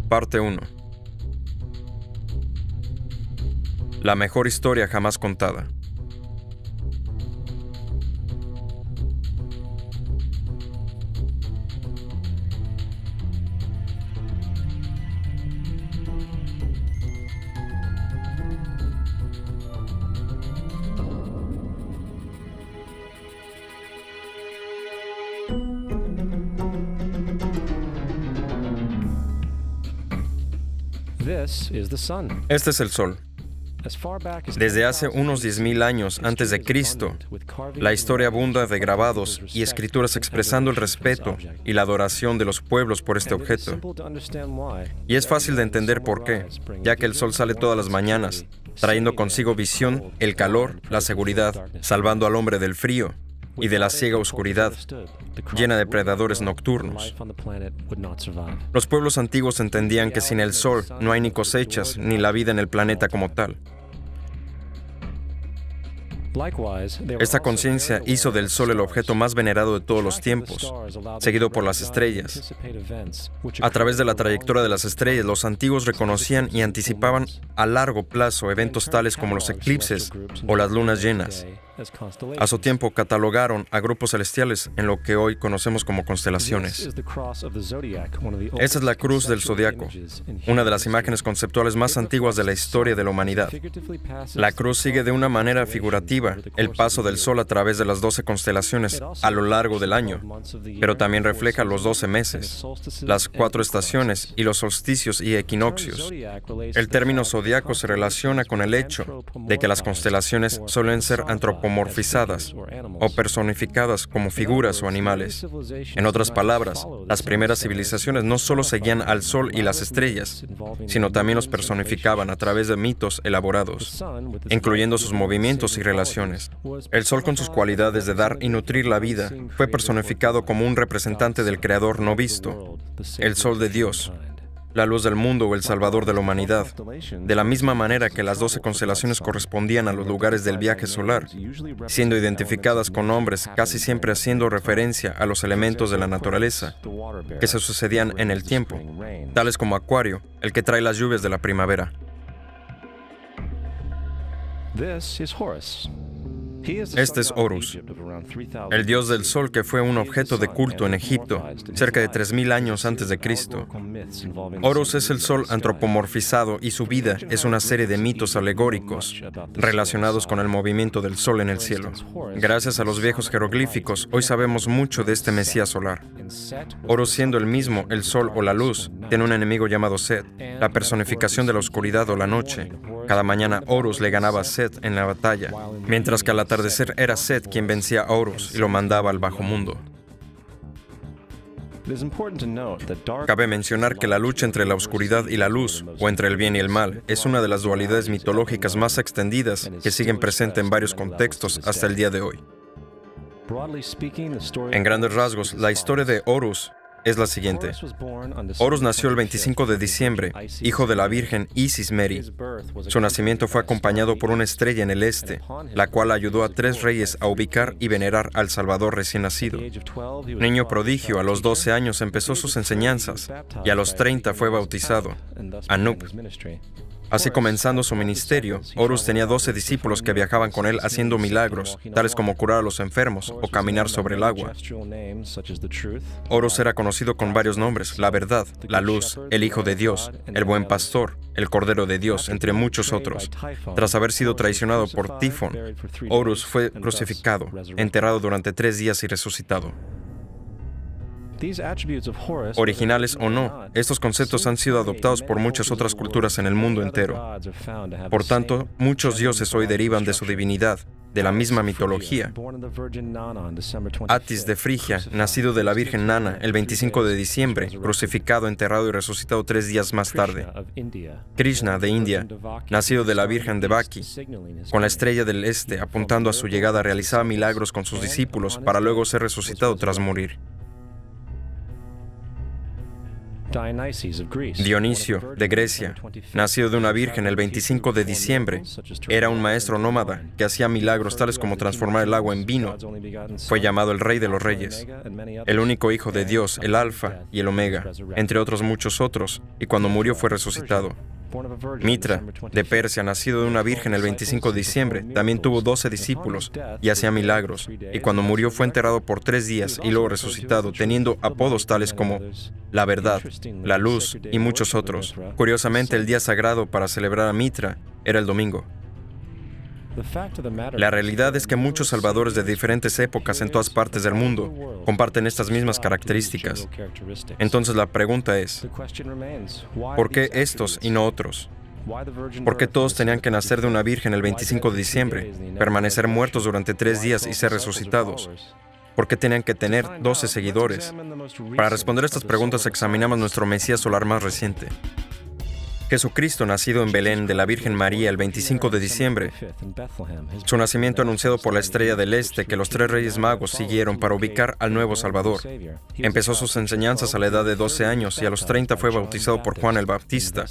Parte 1. La mejor historia jamás contada. Este es el Sol. Desde hace unos 10.000 años antes de Cristo, la historia abunda de grabados y escrituras expresando el respeto y la adoración de los pueblos por este objeto. Y es fácil de entender por qué, ya que el Sol sale todas las mañanas, trayendo consigo visión, el calor, la seguridad, salvando al hombre del frío y de la ciega oscuridad, llena de predadores nocturnos. Los pueblos antiguos entendían que sin el Sol no hay ni cosechas ni la vida en el planeta como tal. Esta conciencia hizo del Sol el objeto más venerado de todos los tiempos, seguido por las estrellas. A través de la trayectoria de las estrellas, los antiguos reconocían y anticipaban a largo plazo eventos tales como los eclipses o las lunas llenas. A su tiempo catalogaron a grupos celestiales en lo que hoy conocemos como constelaciones. Esa es la cruz del zodiaco, una de las imágenes conceptuales más antiguas de la historia de la humanidad. La cruz sigue de una manera figurativa el paso del Sol a través de las 12 constelaciones a lo largo del año, pero también refleja los 12 meses, las 4 estaciones y los solsticios y equinoccios. El término zodiaco se relaciona con el hecho de que las constelaciones suelen ser antropomorfizadas o personificadas como figuras o animales. En otras palabras, las primeras civilizaciones no solo seguían al Sol y las estrellas, sino también los personificaban a través de mitos elaborados, incluyendo sus movimientos y relaciones. El Sol, con sus cualidades de dar y nutrir la vida, fue personificado como un representante del Creador no visto, el Sol de Dios, la luz del mundo o el Salvador de la humanidad, de la misma manera que las 12 constelaciones correspondían a los lugares del viaje solar, siendo identificadas con nombres casi siempre haciendo referencia a los elementos de la naturaleza que se sucedían en el tiempo, tales como Acuario, el que trae las lluvias de la primavera. Este es Horus, el dios del sol que fue un objeto de culto en Egipto cerca de 3.000 años antes de Cristo. Horus es el sol antropomorfizado y su vida es una serie de mitos alegóricos relacionados con el movimiento del sol en el cielo. Gracias a los viejos jeroglíficos, hoy sabemos mucho de este Mesías solar. Horus, siendo el mismo el sol o la luz, tiene un enemigo llamado Set, la personificación de la oscuridad o la noche. Cada mañana Horus le ganaba a Set en la batalla, mientras que al atardecer era Set quien vencía a Horus y lo mandaba al bajo mundo. Cabe mencionar que la lucha entre la oscuridad y la luz, o entre el bien y el mal, es una de las dualidades mitológicas más extendidas que siguen presentes en varios contextos hasta el día de hoy. En grandes rasgos, la historia de Horus es la siguiente. Horus nació el 25 de diciembre, hijo de la Virgen Isis Meri. Su nacimiento fue acompañado por una estrella en el este, la cual ayudó a 3 reyes a ubicar y venerar al Salvador recién nacido. Niño prodigio, a los 12 años empezó sus enseñanzas y a los 30 fue bautizado, Anup. Así, comenzando su ministerio, Horus tenía 12 discípulos que viajaban con él haciendo milagros, tales como curar a los enfermos o caminar sobre el agua. Horus era conocido con varios nombres: la verdad, la luz, el Hijo de Dios, el buen pastor, el Cordero de Dios, entre muchos otros. Tras haber sido traicionado por Tifón, Horus fue crucificado, enterrado durante 3 días y resucitado. Originales o no, estos conceptos han sido adoptados por muchas otras culturas en el mundo entero. Por tanto, muchos dioses hoy derivan de su divinidad, de la misma mitología. Atis de Frigia, nacido de la Virgen Nana el 25 de diciembre, crucificado, enterrado y resucitado 3 días más tarde. Krishna de India, nacido de la Virgen Devaki, con la estrella del este apuntando a su llegada, realizaba milagros con sus discípulos para luego ser resucitado tras morir. Dionisio, de Grecia, nacido de una virgen el 25 de diciembre, era un maestro nómada que hacía milagros tales como transformar el agua en vino. Fue llamado el Rey de los Reyes, el único Hijo de Dios, el Alfa y el Omega, entre otros muchos otros, y cuando murió fue resucitado. Mitra, de Persia, nacido de una virgen el 25 de diciembre, también tuvo 12 discípulos y hacía milagros, y cuando murió fue enterrado por 3 días y luego resucitado, teniendo apodos tales como La Verdad, La Luz y muchos otros. Curiosamente, el día sagrado para celebrar a Mitra era el domingo. La realidad es que muchos salvadores de diferentes épocas en todas partes del mundo comparten estas mismas características. Entonces la pregunta es, ¿por qué estos y no otros? ¿Por qué todos tenían que nacer de una virgen el 25 de diciembre, permanecer muertos durante 3 días y ser resucitados? ¿Por qué tenían que tener 12 seguidores? Para responder estas preguntas examinamos nuestro Mesías solar más reciente. Jesucristo, nacido en Belén de la Virgen María el 25 de diciembre. Su nacimiento anunciado por la estrella del este que los 3 reyes magos siguieron para ubicar al nuevo Salvador. Empezó sus enseñanzas a la edad de 12 años y a los 30 fue bautizado por Juan el Bautista,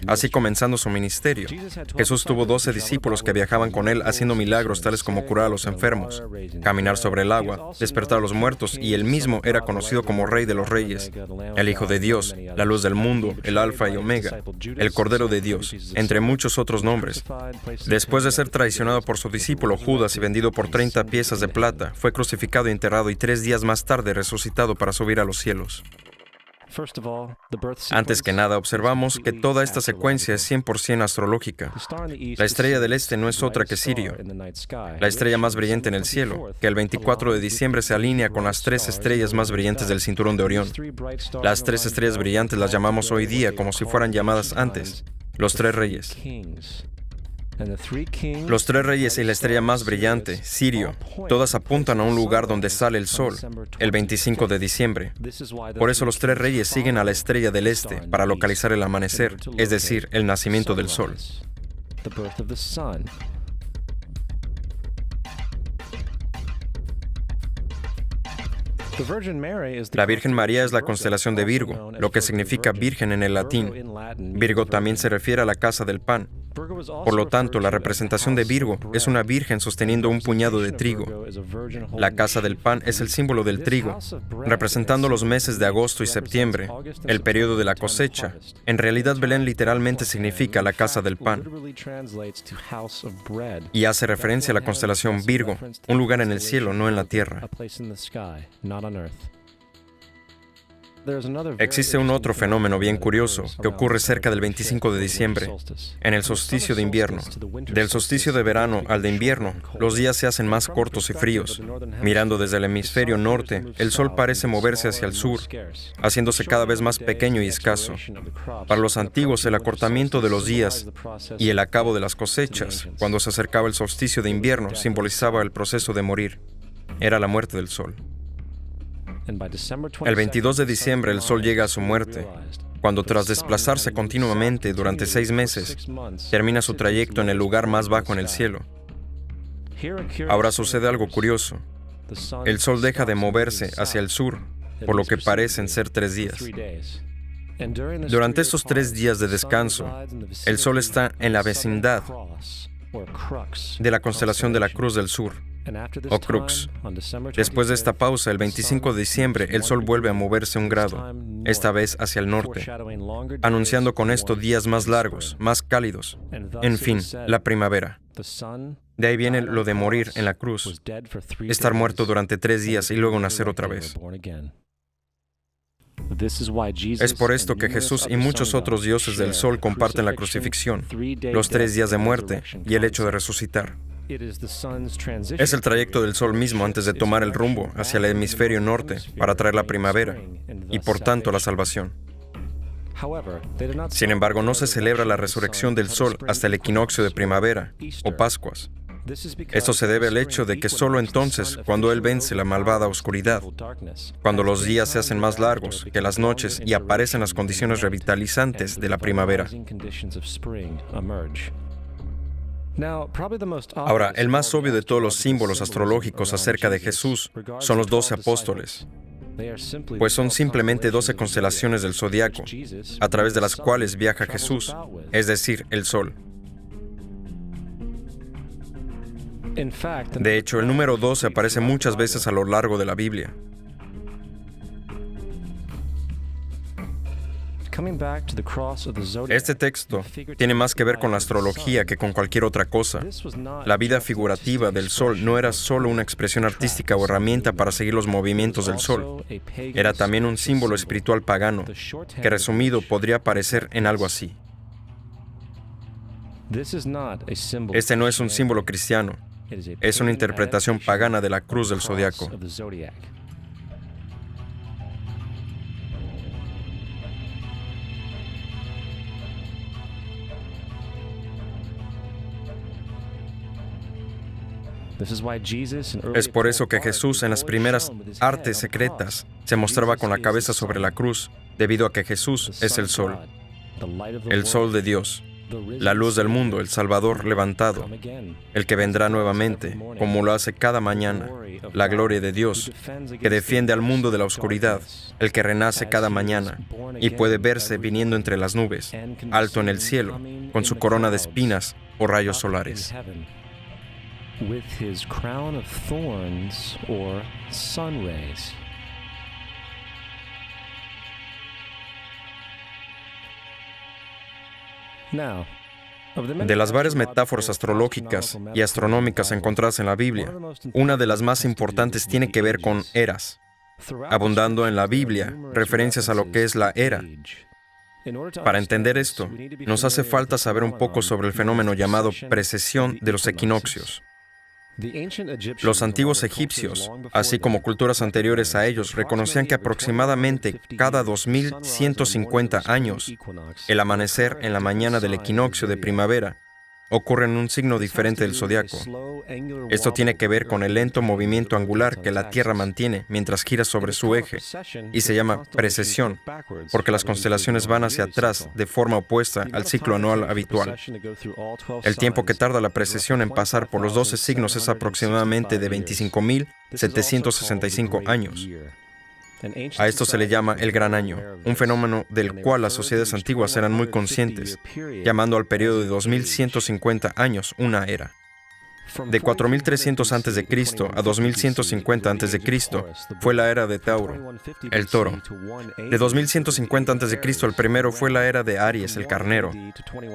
así comenzando su ministerio. Jesús tuvo 12 discípulos que viajaban con él haciendo milagros tales como curar a los enfermos, caminar sobre el agua, despertar a los muertos, y él mismo era conocido como Rey de los Reyes, el Hijo de Dios, la Luz del mundo, el Alfa y Omega, el Cordero de Dios, entre muchos otros nombres. Después de ser traicionado por su discípulo Judas y vendido por 30 piezas de plata, fue crucificado y enterrado, y 3 días más tarde resucitado para subir a los cielos. Antes que nada, observamos que toda esta secuencia es 100% astrológica. La estrella del este no es otra que Sirio, la estrella más brillante en el cielo, que el 24 de diciembre se alinea con las 3 estrellas más brillantes del cinturón de Orión. Las 3 estrellas brillantes las llamamos hoy día como si fueran llamadas antes, los 3 reyes. Los 3 reyes y la estrella más brillante, Sirio, todas apuntan a un lugar donde sale el sol, el 25 de diciembre. Por eso los 3 reyes siguen a la estrella del este para localizar el amanecer, es decir, el nacimiento del sol. La Virgen María es la constelación de Virgo, lo que significa virgen en el latín. Virgo también se refiere a la casa del pan. Por lo tanto, la representación de Virgo es una virgen sosteniendo un puñado de trigo. La casa del pan es el símbolo del trigo, representando los meses de agosto y septiembre, el periodo de la cosecha. En realidad, Belén literalmente significa la casa del pan y hace referencia a la constelación Virgo, un lugar en el cielo, no en la tierra. Existe un otro fenómeno bien curioso que ocurre cerca del 25 de diciembre, en el solsticio de invierno. Del solsticio de verano al de invierno, los días se hacen más cortos y fríos. Mirando desde el hemisferio norte, el sol parece moverse hacia el sur, haciéndose cada vez más pequeño y escaso. Para los antiguos, el acortamiento de los días y el acabo de las cosechas, cuando se acercaba el solsticio de invierno, simbolizaba el proceso de morir. Era la muerte del sol. El 22 de diciembre el sol llega a su muerte, cuando tras desplazarse continuamente durante 6 meses, termina su trayecto en el lugar más bajo en el cielo. Ahora sucede algo curioso. El sol deja de moverse hacia el sur, por lo que parecen ser 3 días. Durante estos 3 días de descanso, el sol está en la vecindad de la constelación de la Cruz del Sur, o Crux. Después de esta pausa, el 25 de diciembre, el sol vuelve a moverse 1 grado, esta vez hacia el norte, anunciando con esto días más largos, más cálidos. En fin, la primavera. De ahí viene lo de morir en la cruz, estar muerto durante 3 días y luego nacer otra vez. Es por esto que Jesús y muchos otros dioses del sol comparten la crucifixión, los 3 días de muerte y el hecho de resucitar. Es el trayecto del sol mismo antes de tomar el rumbo hacia el hemisferio norte para traer la primavera y por tanto la salvación. Sin embargo, no se celebra la resurrección del sol hasta el equinoccio de primavera o Pascuas. Esto se debe al hecho de que solo entonces, cuando Él vence la malvada oscuridad, cuando los días se hacen más largos que las noches y aparecen las condiciones revitalizantes de la primavera. Ahora, el más obvio de todos los símbolos astrológicos acerca de Jesús son los 12 apóstoles. pues son simplemente 12 constelaciones del zodiaco, a través de las cuales viaja Jesús, es decir, el Sol. De hecho, el número 12 aparece muchas veces a lo largo de la Biblia. Este texto tiene más que ver con la astrología que con cualquier otra cosa. La vida figurativa del Sol no era solo una expresión artística o herramienta para seguir los movimientos del Sol. Era también un símbolo espiritual pagano, que resumido podría parecer en algo así. Este no es un símbolo cristiano, es una interpretación pagana de la cruz del zodiaco. Es por eso que Jesús en las primeras artes secretas se mostraba con la cabeza sobre la cruz, debido a que Jesús es el Sol de Dios, la luz del mundo, el Salvador levantado, el que vendrá nuevamente, como lo hace cada mañana, la gloria de Dios, que defiende al mundo de la oscuridad, el que renace cada mañana y puede verse viniendo entre las nubes, alto en el cielo, con su corona de espinas o rayos solares. With his crown of thorns or sun rays. De las varias metáforas astrológicas y astronómicas encontradas en la Biblia, una de las más importantes tiene que ver con eras, abundando en la Biblia referencias a lo que es la era. Para entender esto, nos hace falta saber un poco sobre el fenómeno llamado precesión de los equinoccios. Los antiguos egipcios, así como culturas anteriores a ellos, reconocían que aproximadamente cada 2150 años, el amanecer en la mañana del equinoccio de primavera ocurre en un signo diferente del zodiaco. Esto tiene que ver con el lento movimiento angular que la Tierra mantiene mientras gira sobre su eje, y se llama precesión, porque las constelaciones van hacia atrás de forma opuesta al ciclo anual habitual. El tiempo que tarda la precesión en pasar por los 12 signos es aproximadamente de 25.765 años. A esto se le llama el Gran Año, un fenómeno del cual las sociedades antiguas eran muy conscientes, llamando al periodo de 2150 años una era. De 4300 a.C. a 2150 a.C. fue la era de Tauro, el toro. De 2150 a.C. al primero fue la era de Aries, el carnero.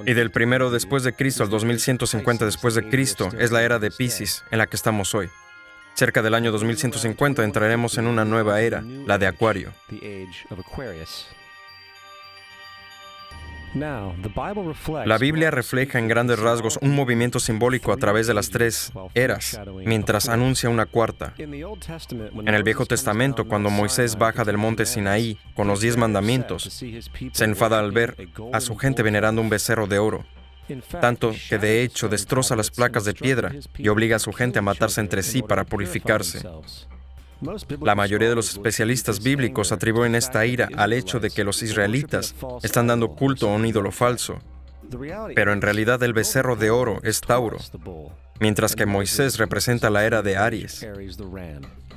Y del primero después de Cristo al 2150 después de Cristo es la era de Piscis, en la que estamos hoy. Cerca del año 2150 entraremos en una nueva era, la de Acuario. La Biblia refleja en grandes rasgos un movimiento simbólico a través de las tres eras, mientras anuncia una cuarta. En el Viejo Testamento, cuando Moisés baja del monte Sinaí con los 10 mandamientos, se enfada al ver a su gente venerando un becerro de oro, tanto que de hecho destroza las placas de piedra y obliga a su gente a matarse entre sí para purificarse. La mayoría de los especialistas bíblicos atribuyen esta ira al hecho de que los israelitas están dando culto a un ídolo falso, pero en realidad el becerro de oro es Tauro, mientras que Moisés representa la era de Aries.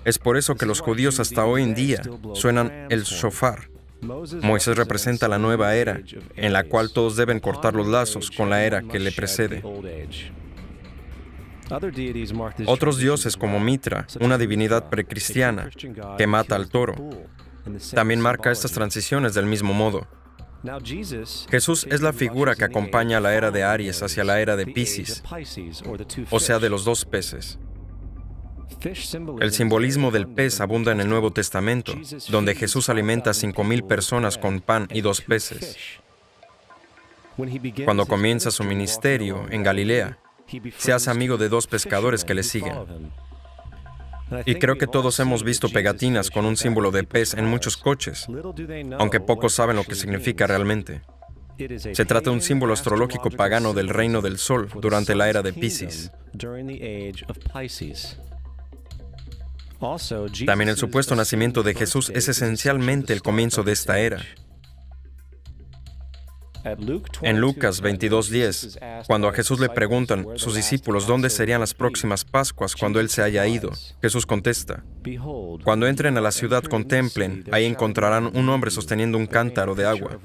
Es por eso que los judíos hasta hoy en día suenan el shofar. Moisés representa la nueva era, en la cual todos deben cortar los lazos con la era que le precede. Otros dioses como Mitra, una divinidad precristiana que mata al toro, también marca estas transiciones del mismo modo. Jesús es la figura que acompaña a la era de Aries hacia la era de Piscis, o sea, de los dos peces. El simbolismo del pez abunda en el Nuevo Testamento, donde Jesús alimenta a 5,000 personas con pan y 2 peces. Cuando comienza su ministerio en Galilea, se hace amigo de 2 pescadores que le siguen. Y creo que todos hemos visto pegatinas con un símbolo de pez en muchos coches, aunque pocos saben lo que significa realmente. Se trata de un símbolo astrológico pagano del reino del Sol durante la era de Piscis. También el supuesto nacimiento de Jesús es esencialmente el comienzo de esta era. En Lucas 22:10, cuando a Jesús le preguntan sus discípulos dónde serían las próximas Pascuas cuando Él se haya ido, Jesús contesta: cuando entren a la ciudad, contemplen, ahí encontrarán un hombre sosteniendo un cántaro de agua.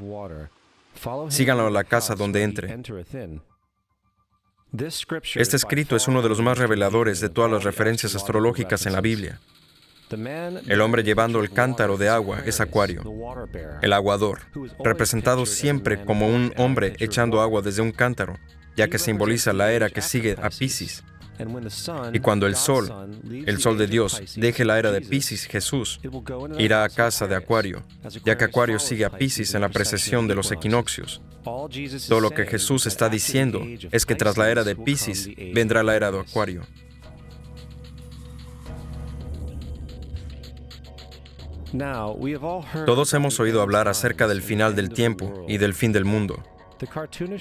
Síganlo a la casa donde entre. Este escrito es uno de los más reveladores de todas las referencias astrológicas en la Biblia. El hombre llevando el cántaro de agua es Acuario, el aguador, representado siempre como un hombre echando agua desde un cántaro, ya que simboliza la era que sigue a Piscis. Y cuando el sol de Dios, deje la era de Piscis, Jesús irá a casa de Acuario, ya que Acuario sigue a Piscis en la precesión de los equinoccios. Todo lo que Jesús está diciendo es que tras la era de Piscis vendrá la era de Acuario. Todos hemos oído hablar acerca del final del tiempo y del fin del mundo.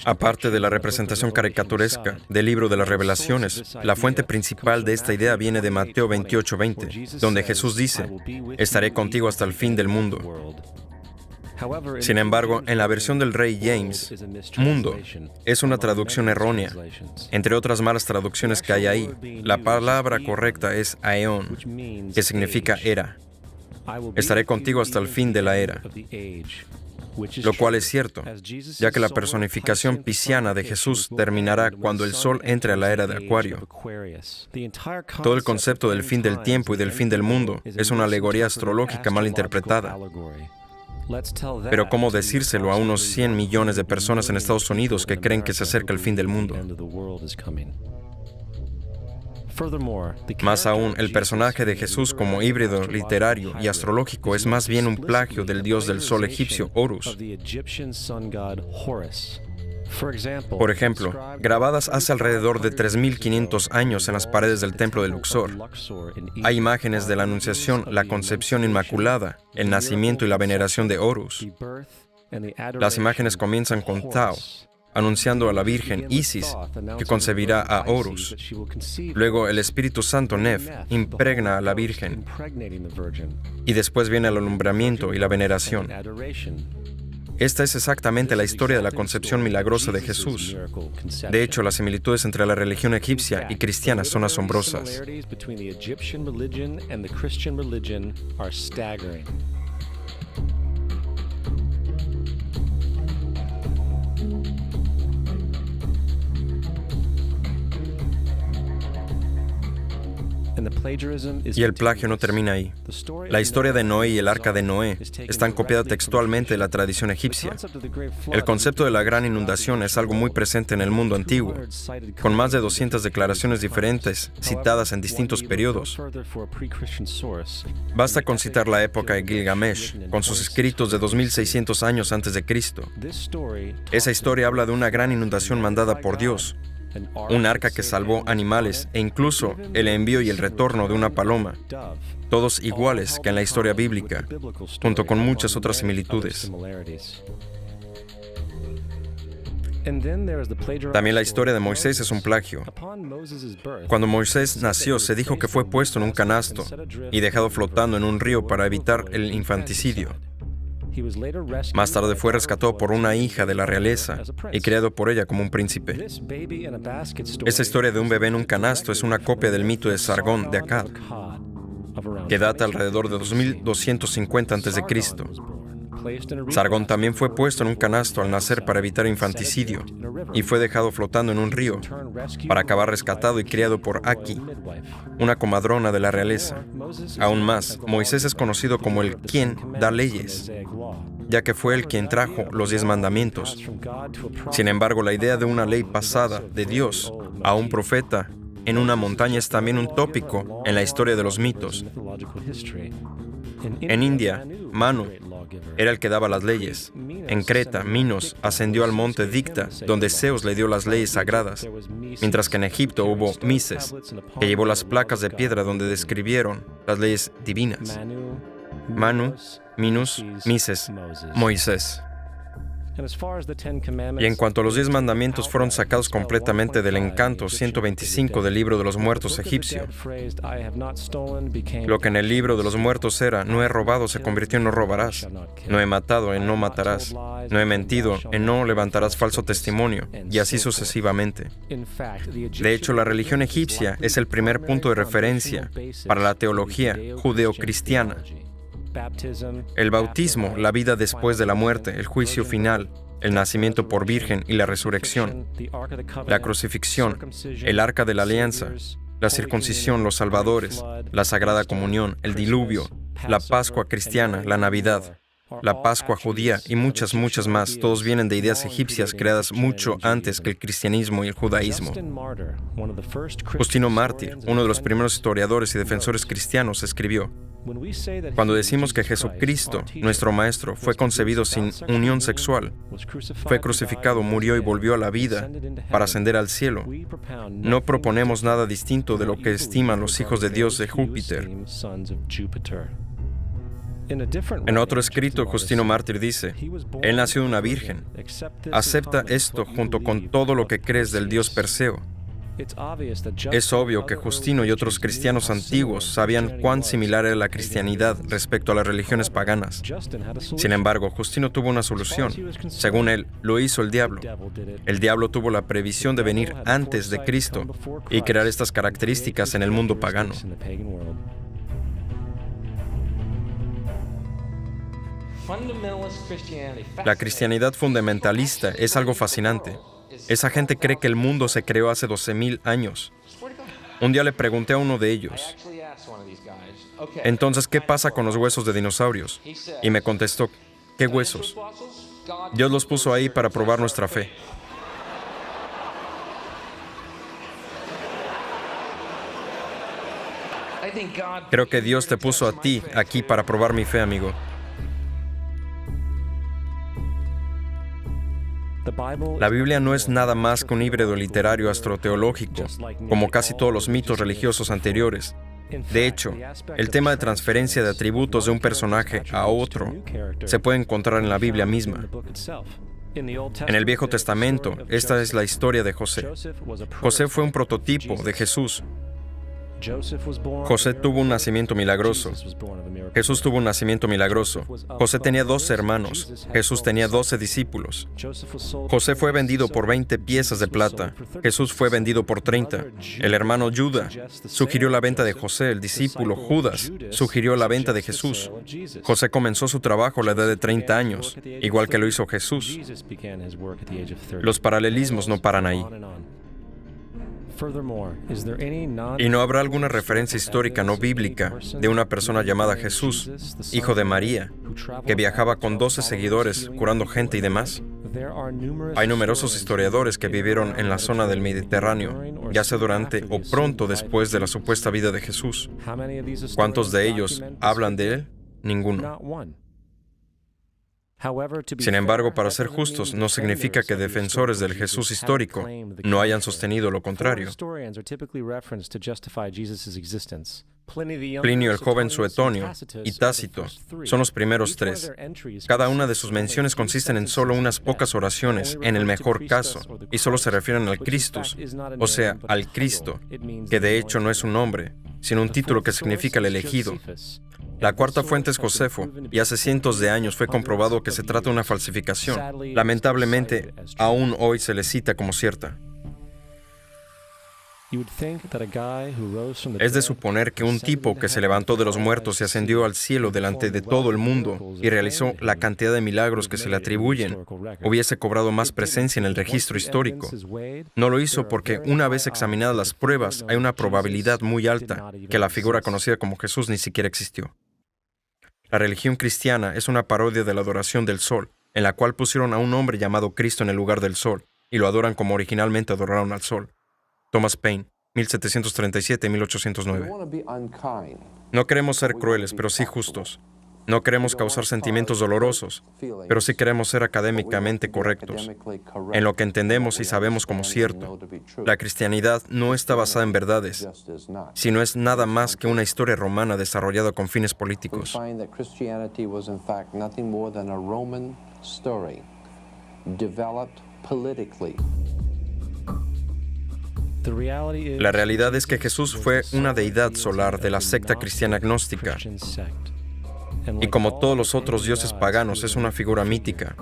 Aparte de la representación caricaturesca del libro de las Revelaciones, la fuente principal de esta idea viene de Mateo 28:20, donde Jesús dice: estaré contigo hasta el fin del mundo. Sin embargo, en la versión del Rey James, mundo es una traducción errónea. Entre otras malas traducciones que hay ahí, la palabra correcta es aeón, que significa era. Estaré contigo hasta el fin de la era. Lo cual es cierto, ya que la personificación pisciana de Jesús terminará cuando el sol entre a la era de Acuario. Todo el concepto del fin del tiempo y del fin del mundo es una alegoría astrológica mal interpretada. Pero ¿cómo decírselo a unos 100 millones de personas en Estados Unidos que creen que se acerca el fin del mundo? Más aún, el personaje de Jesús como híbrido literario y astrológico es más bien un plagio del dios del sol egipcio, Horus. Por ejemplo, grabadas hace alrededor de 3.500 años en las paredes del templo de Luxor, hay imágenes de la Anunciación, la concepción inmaculada, el nacimiento y la veneración de Horus. Las imágenes comienzan con Tao, anunciando a la Virgen Isis, que concebirá a Horus. Luego el Espíritu Santo, Nef, impregna a la Virgen. Y después viene el alumbramiento y la veneración. Esta es exactamente la historia de la concepción milagrosa de Jesús. De hecho, las similitudes entre la religión egipcia y cristiana son asombrosas. Y el plagio no termina ahí. La historia de Noé y el arca de Noé están copiadas textualmente de la tradición egipcia. El concepto de la gran inundación es algo muy presente en el mundo antiguo, con más de 200 declaraciones diferentes citadas en distintos periodos. Basta con citar la época de Gilgamesh, con sus escritos de 2600 años antes de Cristo. Esa historia habla de una gran inundación mandada por Dios, un arca que salvó animales e incluso el envío y el retorno de una paloma, todos iguales que en la historia bíblica, junto con muchas otras similitudes. También la historia de Moisés es un plagio. Cuando Moisés nació, se dijo que fue puesto en un canasto y dejado flotando en un río para evitar el infanticidio. Más tarde fue rescatado por una hija de la realeza y criado por ella como un príncipe. Esta historia de un bebé en un canasto es una copia del mito de Sargón de Akkad, que data alrededor de 2250 a.C. Sargón también fue puesto en un canasto al nacer para evitar infanticidio y fue dejado flotando en un río para acabar rescatado y criado por Aki, una comadrona de la realeza. Aún más, Moisés es conocido como el quien da leyes, ya que fue el quien trajo los 10 mandamientos. Sin embargo, la idea de una ley pasada de Dios a un profeta en una montaña es también un tópico en la historia de los mitos. En India, Manu era el que daba las leyes. En Creta, Minos ascendió al monte Dicta, donde Zeus le dio las leyes sagradas, mientras que en Egipto hubo Mises, que llevó las placas de piedra donde describieron las leyes divinas. Manu, Minos, Mises, Moisés. Y en cuanto a los 10 mandamientos, fueron sacados completamente del encanto 125 del libro de los muertos egipcio. Lo que en el libro de los muertos era, no he robado, se convirtió en no robarás. No he matado, en no matarás. No he mentido, en no levantarás falso testimonio, y así sucesivamente. De hecho, la religión egipcia es el primer punto de referencia para la teología judeocristiana. El bautismo, la vida después de la muerte, el juicio final, el nacimiento por virgen y la resurrección, la crucifixión, el arca de la alianza, la circuncisión, los salvadores, la sagrada comunión, el diluvio, la Pascua cristiana, la Navidad, la Pascua judía y muchas más, todos vienen de ideas egipcias creadas mucho antes que el cristianismo y el judaísmo. Justino Mártir, uno de los primeros historiadores y defensores cristianos, escribió: cuando decimos que Jesucristo, nuestro Maestro, fue concebido sin unión sexual, fue crucificado, murió y volvió a la vida para ascender al cielo, no proponemos nada distinto de lo que estiman los hijos de Dios de Júpiter. En otro escrito, Justino Mártir dice: Él nació de una virgen. Acepta esto junto con todo lo que crees del Dios Perseo. Es obvio que Justino y otros cristianos antiguos sabían cuán similar era la cristianidad respecto a las religiones paganas. Sin embargo, Justino tuvo una solución. Según él, lo hizo el diablo. El diablo tuvo la previsión de venir antes de Cristo y crear estas características en el mundo pagano. La cristianidad fundamentalista es algo fascinante. Esa gente cree que el mundo se creó hace 12,000 años. Un día le pregunté a uno de ellos: entonces, ¿qué pasa con los huesos de dinosaurios? Y me contestó: ¿qué huesos? Dios los puso ahí para probar nuestra fe. Creo que Dios te puso a ti aquí para probar mi fe, amigo. La Biblia no es nada más que un híbrido literario astroteológico, como casi todos los mitos religiosos anteriores. De hecho, el tema de transferencia de atributos de un personaje a otro se puede encontrar en la Biblia misma. En el Viejo Testamento, esta es la historia de José. José fue un prototipo de Jesús. José tuvo un nacimiento milagroso. Jesús tuvo un nacimiento milagroso. José tenía 12 hermanos. Jesús tenía 12 discípulos. José fue vendido por 20 piezas de plata. Jesús fue vendido por 30. El hermano Judá sugirió la venta de José. El discípulo Judas sugirió la venta de Jesús. José comenzó su trabajo a la edad de 30 años, igual que lo hizo Jesús. Los paralelismos no paran ahí. ¿Y no habrá alguna referencia histórica no bíblica de una persona llamada Jesús, hijo de María, que viajaba con 12 seguidores curando gente y demás? Hay numerosos historiadores que vivieron en la zona del Mediterráneo, ya sea durante o pronto después de la supuesta vida de Jesús. ¿Cuántos de ellos hablan de él? Ninguno. Sin embargo, para ser justos, no significa que defensores del Jesús histórico no hayan sostenido lo contrario. Plinio el joven Suetonio y Tácito son los primeros 3. Cada una de sus menciones consisten en solo unas pocas oraciones, en el mejor caso, y solo se refieren al Christus, o sea, al Cristo, que de hecho no es un nombre, sino un título que significa el elegido. La cuarta fuente es Josefo, y hace cientos de años fue comprobado que se trata de una falsificación. Lamentablemente, aún hoy se le cita como cierta. Es de suponer que un tipo que se levantó de los muertos y ascendió al cielo delante de todo el mundo y realizó la cantidad de milagros que se le atribuyen, hubiese cobrado más presencia en el registro histórico. No lo hizo porque, una vez examinadas las pruebas, hay una probabilidad muy alta que la figura conocida como Jesús ni siquiera existió. La religión cristiana es una parodia de la adoración del sol, en la cual pusieron a un hombre llamado Cristo en el lugar del sol, y lo adoran como originalmente adoraron al sol. Thomas Paine, 1737-1809. No queremos ser crueles, pero sí justos. No queremos causar sentimientos dolorosos, pero sí queremos ser académicamente correctos en lo que entendemos y sabemos como cierto. La cristianidad no está basada en verdades, sino es nada más que una historia romana desarrollada con fines políticos. developed politically. La realidad es que Jesús fue una deidad solar de la secta cristiana gnóstica, y como todos los otros dioses paganos, es una figura mítica.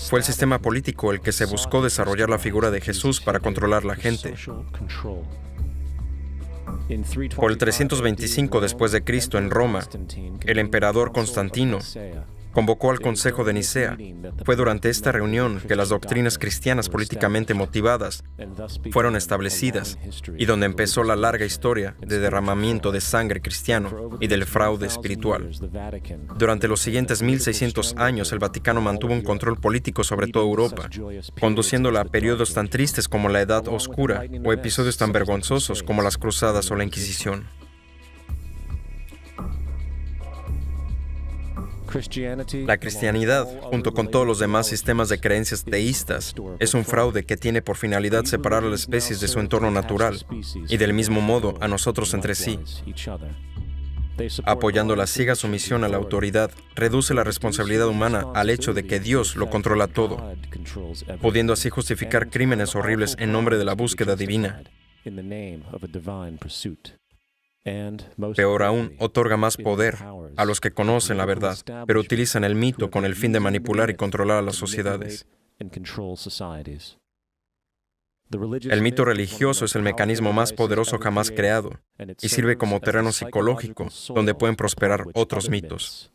Fue el sistema político el que se buscó desarrollar la figura de Jesús para controlar la gente. Por el 325 después de Cristo en Roma, el emperador Constantino convocó al Consejo de Nicea. Fue durante esta reunión que las doctrinas cristianas políticamente motivadas fueron establecidas y donde empezó la larga historia de derramamiento de sangre cristiano y del fraude espiritual. Durante los siguientes 1600 años, el Vaticano mantuvo un control político sobre toda Europa, conduciéndola a periodos tan tristes como la Edad Oscura o episodios tan vergonzosos como las Cruzadas o la Inquisición. La cristianidad, junto con todos los demás sistemas de creencias teístas, es un fraude que tiene por finalidad separar a las especies de su entorno natural y del mismo modo a nosotros entre sí. Apoyando la ciega sumisión a la autoridad, reduce la responsabilidad humana al hecho de que Dios lo controla todo, pudiendo así justificar crímenes horribles en nombre de la búsqueda divina. Peor aún, otorga más poder a los que conocen la verdad, pero utilizan el mito con el fin de manipular y controlar a las sociedades. El mito religioso es el mecanismo más poderoso jamás creado y sirve como terreno psicológico donde pueden prosperar otros mitos.